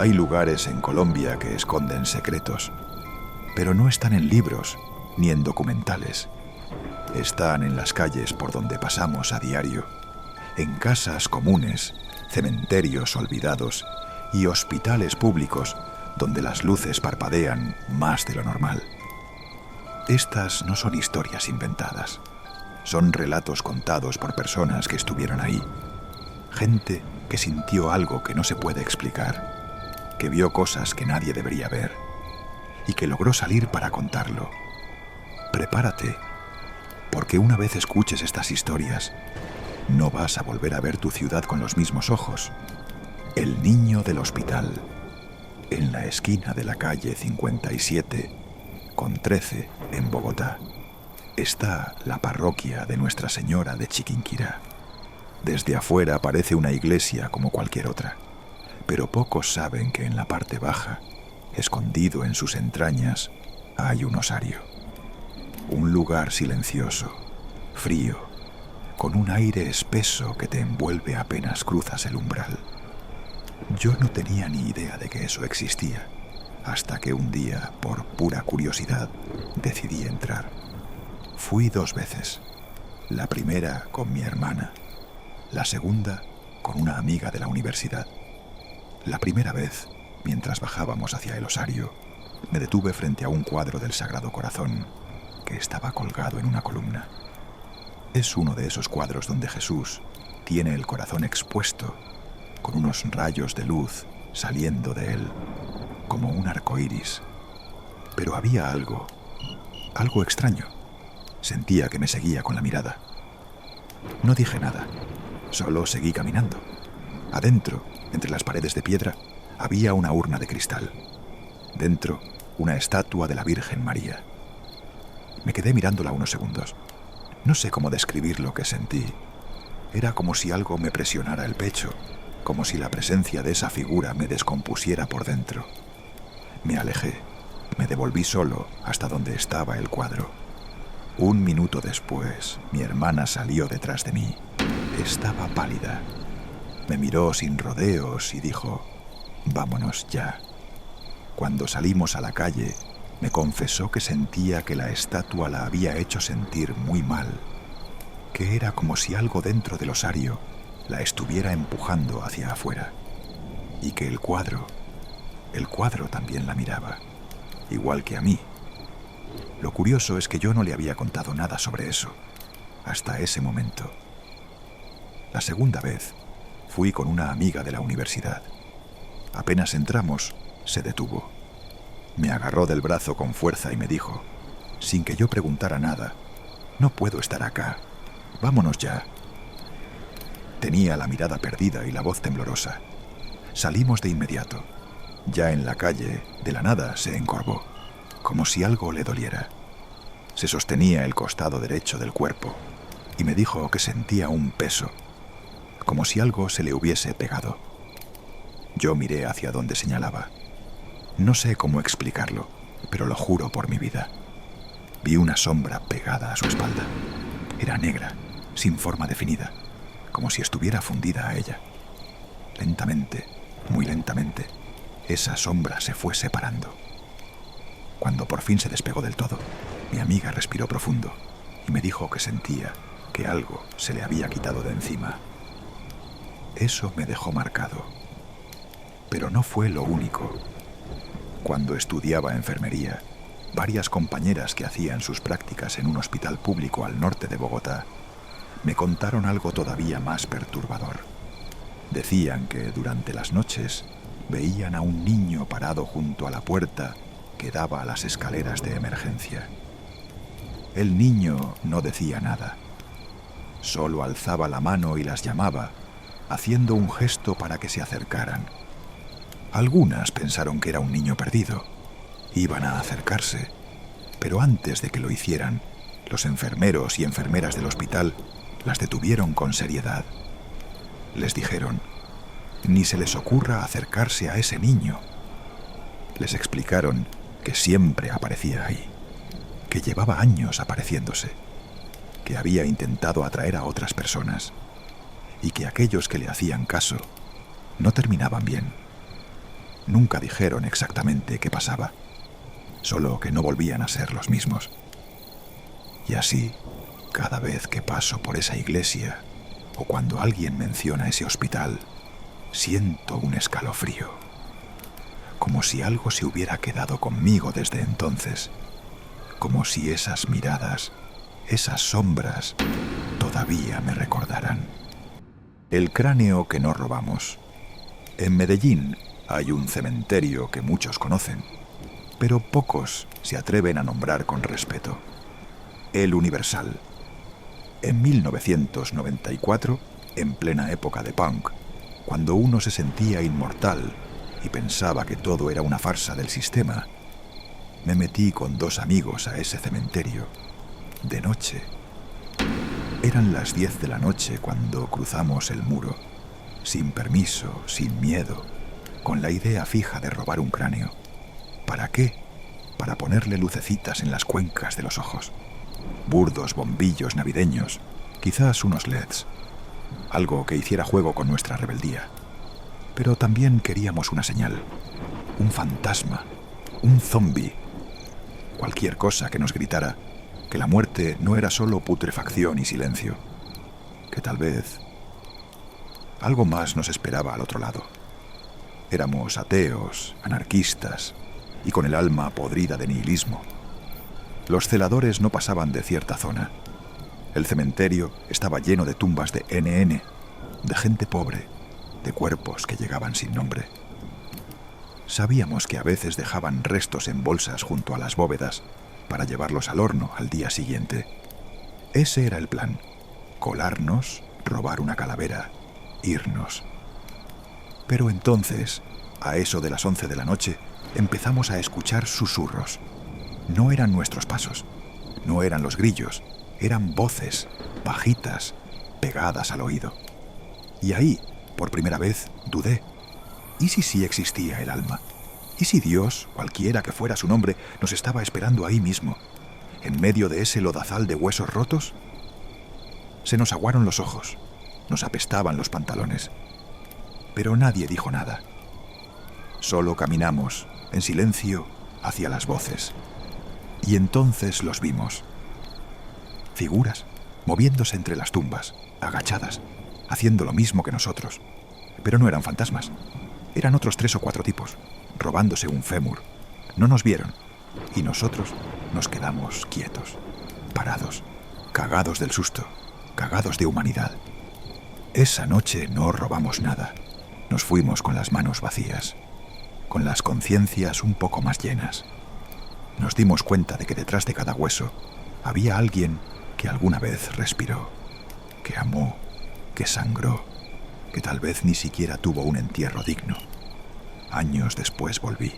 Hay lugares en Colombia que esconden secretos, pero no están en libros ni en documentales. Están en las calles por donde pasamos a diario, en casas comunes, cementerios olvidados y hospitales públicos donde las luces parpadean más de lo normal. Estas no son historias inventadas, son relatos contados por personas que estuvieron ahí, gente que sintió algo que no se puede explicar, que vio cosas que nadie debería ver y que logró salir para contarlo. Prepárate, porque una vez escuches estas historias, no vas a volver a ver tu ciudad con los mismos ojos. El niño del hospital, en la esquina de la calle 57 con 13 en Bogotá, está la parroquia de Nuestra Señora de Chiquinquirá. Desde afuera parece una iglesia como cualquier otra, pero pocos saben que en la parte baja, escondido en sus entrañas, hay un osario. Un lugar silencioso, frío, con un aire espeso que te envuelve apenas cruzas el umbral. Yo no tenía ni idea de que eso existía, hasta que un día, por pura curiosidad, decidí entrar. Fui 2 veces. La primera con mi hermana, la segunda con una amiga de la universidad. La primera vez, mientras bajábamos hacia el osario, me detuve frente a un cuadro del Sagrado Corazón que estaba colgado en una columna. Es uno de esos cuadros donde Jesús tiene el corazón expuesto, con unos rayos de luz saliendo de él, como un arco iris. Pero había algo extraño. Sentía que me seguía con la mirada. No dije nada, solo seguí caminando. Adentro, entre las paredes de piedra, había una urna de cristal. Dentro, una estatua de la Virgen María. Me quedé mirándola unos segundos. No sé cómo describir lo que sentí. Era como si algo me presionara el pecho, como si la presencia de esa figura me descompusiera por dentro. Me alejé, me devolví solo hasta donde estaba el cuadro. 1 minuto después, mi hermana salió detrás de mí. Estaba pálida. Me miró sin rodeos y dijo: «Vámonos ya». Cuando salimos a la calle, me confesó que sentía que la estatua la había hecho sentir muy mal, que era como si algo dentro del osario la estuviera empujando hacia afuera, y que el cuadro también la miraba, igual que a mí. Lo curioso es que yo no le había contado nada sobre eso, hasta ese momento. La segunda vez, fui con una amiga de la universidad. Apenas entramos, se detuvo. Me agarró del brazo con fuerza y me dijo, sin que yo preguntara nada: «No puedo estar acá. Vámonos ya». Tenía la mirada perdida y la voz temblorosa. Salimos de inmediato. Ya en la calle, de la nada, se encorvó, como si algo le doliera. Se sostenía el costado derecho del cuerpo y me dijo que sentía un peso, como si algo se le hubiese pegado. Yo miré hacia donde señalaba. No sé cómo explicarlo, pero lo juro por mi vida. Vi una sombra pegada a su espalda. Era negra, sin forma definida, como si estuviera fundida a ella. Lentamente, muy lentamente, esa sombra se fue separando. Cuando por fin se despegó del todo, mi amiga respiró profundo y me dijo que sentía que algo se le había quitado de encima. Eso me dejó marcado. Pero no fue lo único. Cuando estudiaba enfermería, varias compañeras que hacían sus prácticas en un hospital público al norte de Bogotá me contaron algo todavía más perturbador. Decían que durante las noches veían a un niño parado junto a la puerta que daba a las escaleras de emergencia. El niño no decía nada. Solo alzaba la mano y las llamaba, haciendo un gesto para que se acercaran. Algunas pensaron que era un niño perdido. Iban a acercarse, pero antes de que lo hicieran, los enfermeros y enfermeras del hospital las detuvieron con seriedad. Les dijeron: «Ni se les ocurra acercarse a ese niño». Les explicaron que siempre aparecía ahí, que llevaba años apareciéndose, que había intentado atraer a otras personas y que aquellos que le hacían caso no terminaban bien. Nunca dijeron exactamente qué pasaba, solo que no volvían a ser los mismos. Y así, cada vez que paso por esa iglesia o cuando alguien menciona ese hospital, siento un escalofrío, como si algo se hubiera quedado conmigo desde entonces, como si esas miradas, esas sombras, todavía me recordaran. El cráneo que no robamos. En Medellín hay un cementerio que muchos conocen, pero pocos se atreven a nombrar con respeto. El Universal. En 1994, en plena época de punk, cuando uno se sentía inmortal y pensaba que todo era una farsa del sistema, me metí con 2 amigos a ese cementerio, de noche. Eran las 10 de la noche cuando cruzamos el muro, sin permiso, sin miedo, con la idea fija de robar un cráneo. ¿Para qué? Para ponerle lucecitas en las cuencas de los ojos. Burdos bombillos navideños, quizás unos LEDs. Algo que hiciera juego con nuestra rebeldía. Pero también queríamos una señal, un fantasma, un zombi. Cualquier cosa que nos gritara que la muerte no era solo putrefacción y silencio, que tal vez algo más nos esperaba al otro lado. Éramos ateos, anarquistas y con el alma podrida de nihilismo. Los celadores no pasaban de cierta zona. El cementerio estaba lleno de tumbas de NN, de gente pobre, de cuerpos que llegaban sin nombre. Sabíamos que a veces dejaban restos en bolsas junto a las bóvedas para llevarlos al horno al día siguiente. Ese era el plan: colarnos, robar una calavera, irnos. Pero entonces, a eso de las 11 de la noche, empezamos a escuchar susurros. No eran nuestros pasos, no eran los grillos, eran voces, bajitas, pegadas al oído. Y ahí, por primera vez, dudé. ¿Y si sí existía el alma? ¿Y si Dios, cualquiera que fuera su nombre, nos estaba esperando ahí mismo, en medio de ese lodazal de huesos rotos? Se nos aguaron los ojos, nos apestaban los pantalones, pero nadie dijo nada. Solo caminamos, en silencio, hacia las voces. Y entonces los vimos. Figuras, moviéndose entre las tumbas, agachadas, haciendo lo mismo que nosotros. Pero no eran fantasmas, eran otros 3 o 4 tipos, robándose un fémur. No nos vieron, y nosotros nos quedamos quietos, parados, cagados del susto, cagados de humanidad. Esa noche no robamos nada. Nos fuimos con las manos vacías, con las conciencias un poco más llenas. Nos dimos cuenta de que detrás de cada hueso había alguien que alguna vez respiró, que amó, que sangró, que tal vez ni siquiera tuvo un entierro digno. Años después volví.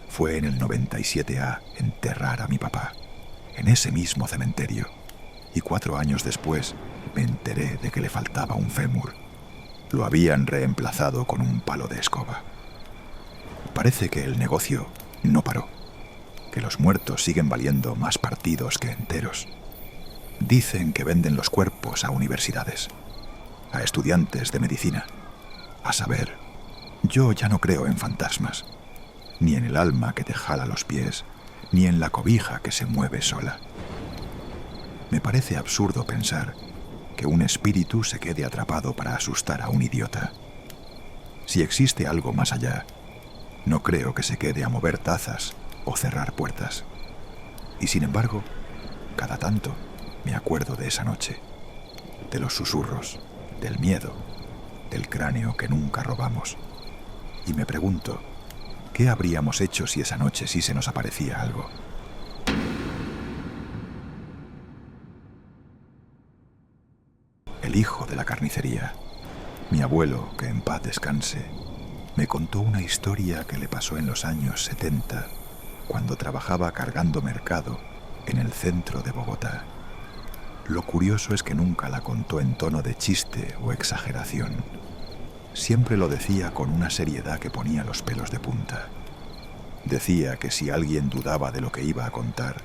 Fue en el 97 a enterrar a mi papá, en ese mismo cementerio. Y 4 años después me enteré de que le faltaba un fémur. Lo habían reemplazado con un palo de escoba. Parece que el negocio no paró, que los muertos siguen valiendo más partidos que enteros. Dicen que venden los cuerpos a universidades, a estudiantes de medicina. A saber, yo ya no creo en fantasmas, ni en el alma que te jala los pies, ni en la cobija que se mueve sola. Me parece absurdo pensar que un espíritu se quede atrapado para asustar a un idiota. Si existe algo más allá, no creo que se quede a mover tazas o cerrar puertas. Y sin embargo, cada tanto me acuerdo de esa noche, de los susurros, del miedo, del cráneo que nunca robamos. Y me pregunto, ¿qué habríamos hecho si esa noche sí se nos aparecía algo? El hijo de la carnicería, mi abuelo, que en paz descanse, me contó una historia que le pasó en los años 70, cuando trabajaba cargando mercado en el centro de Bogotá. Lo curioso es que nunca la contó en tono de chiste o exageración. Siempre lo decía con una seriedad que ponía los pelos de punta. Decía que si alguien dudaba de lo que iba a contar,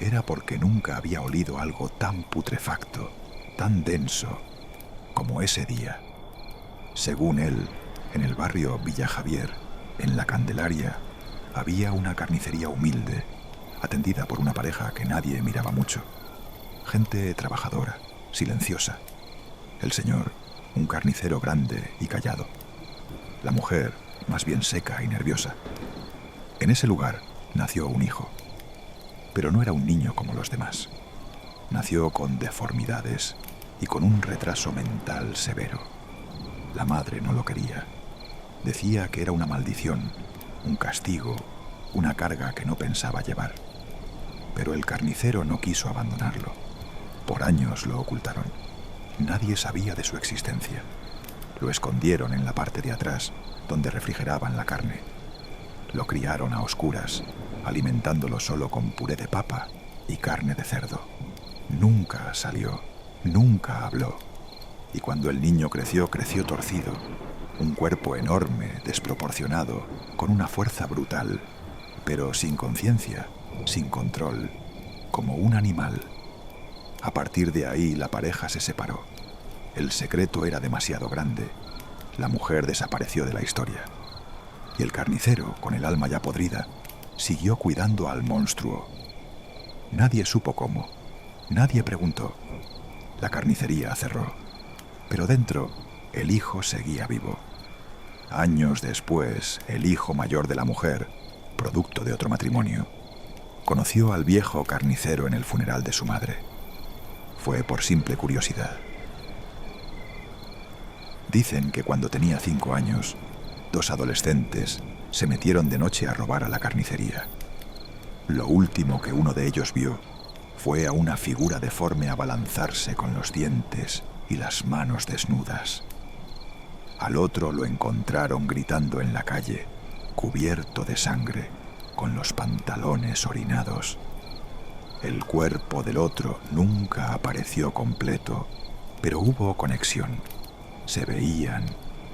era porque nunca había olido algo tan putrefacto, tan denso, como ese día. Según él, en el barrio Villa Javier, En la Candelaria había una carnicería humilde, atendida por una pareja que nadie miraba mucho. Gente trabajadora, silenciosa. El señor, un carnicero grande y callado. La mujer, más bien seca y nerviosa. En ese lugar nació un hijo. Pero no era un niño como los demás. Nació con deformidades y con un retraso mental severo. La madre no lo quería. Decía que era una maldición, un castigo, una carga que no pensaba llevar. Pero el carnicero no quiso abandonarlo. Por años lo ocultaron. Nadie sabía de su existencia. Lo escondieron en la parte de atrás, donde refrigeraban la carne. Lo criaron a oscuras, alimentándolo solo con puré de papa y carne de cerdo. Nunca salió, nunca habló. Y cuando el niño creció, creció torcido. Un cuerpo enorme, desproporcionado, con una fuerza brutal, pero sin conciencia, sin control, como un animal. A partir de ahí la pareja se separó. El secreto era demasiado grande. La mujer desapareció de la historia. Y el carnicero, con el alma ya podrida, siguió cuidando al monstruo. Nadie supo cómo. Nadie preguntó. La carnicería cerró. Pero dentro, el hijo seguía vivo. Años después, el hijo mayor de la mujer, producto de otro matrimonio, conoció al viejo carnicero en el funeral de su madre. Fue por simple curiosidad. Dicen que cuando tenía 5 años, 2 adolescentes se metieron de noche a robar a la carnicería. Lo último que uno de ellos vio fue a una figura deforme abalanzarse con los dientes y las manos desnudas. Al otro lo encontraron gritando en la calle, cubierto de sangre, con los pantalones orinados. El cuerpo del otro nunca apareció completo, pero hubo conexión. Se veían,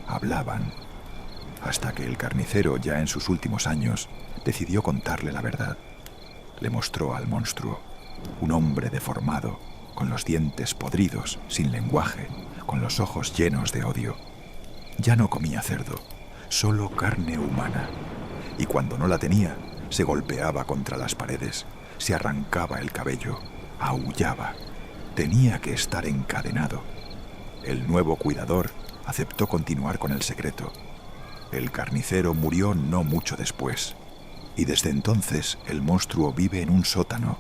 hablaban, hasta que el carnicero, ya en sus últimos años, decidió contarle la verdad. Le mostró al monstruo, un hombre deformado, con los dientes podridos, sin lenguaje, con los ojos llenos de odio. Ya no comía cerdo, solo carne humana. Y cuando no la tenía, se golpeaba contra las paredes, se arrancaba el cabello, aullaba. Tenía que estar encadenado. El nuevo cuidador aceptó continuar con el secreto. El carnicero murió no mucho después, y desde entonces el monstruo vive en un sótano,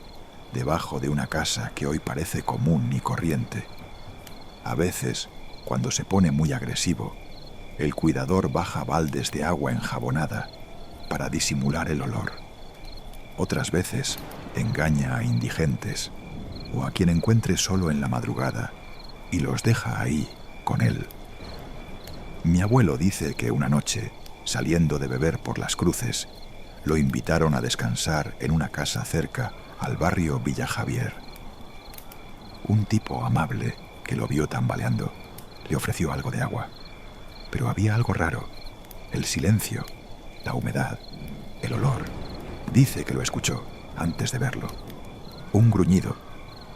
debajo de una casa que hoy parece común y corriente. A veces, cuando se pone muy agresivo, el cuidador baja baldes de agua enjabonada para disimular el olor. Otras veces engaña a indigentes o a quien encuentre solo en la madrugada y los deja ahí con él. Mi abuelo dice que una noche, saliendo de beber por Las Cruces, lo invitaron a descansar en una casa cerca al barrio Villa Javier. Un tipo amable que lo vio tambaleando le ofreció algo de agua. Pero había algo raro, el silencio, la humedad, el olor. Dice que lo escuchó antes de verlo. Un gruñido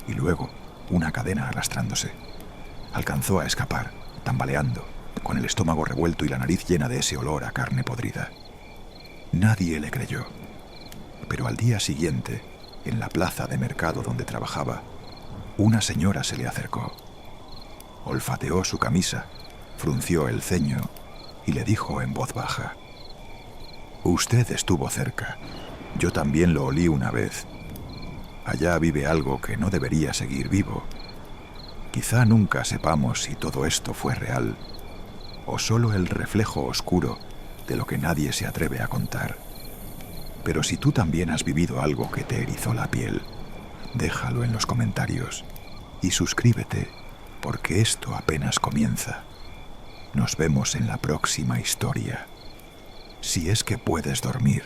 y luego una cadena arrastrándose. Alcanzó a escapar, tambaleando, con el estómago revuelto y la nariz llena de ese olor a carne podrida. Nadie le creyó. Pero al día siguiente, en la plaza de mercado donde trabajaba, una señora se le acercó. Olfateó su camisa, frunció el ceño y le dijo en voz baja: «Usted estuvo cerca. Yo también lo olí una vez. Allá vive algo que no debería seguir vivo. Quizá nunca sepamos si todo esto fue real o solo el reflejo oscuro de lo que nadie se atreve a contar. Pero si tú también has vivido algo que te erizó la piel, déjalo en los comentarios y suscríbete, porque esto apenas comienza. Nos vemos en la próxima historia. Si es que puedes dormir.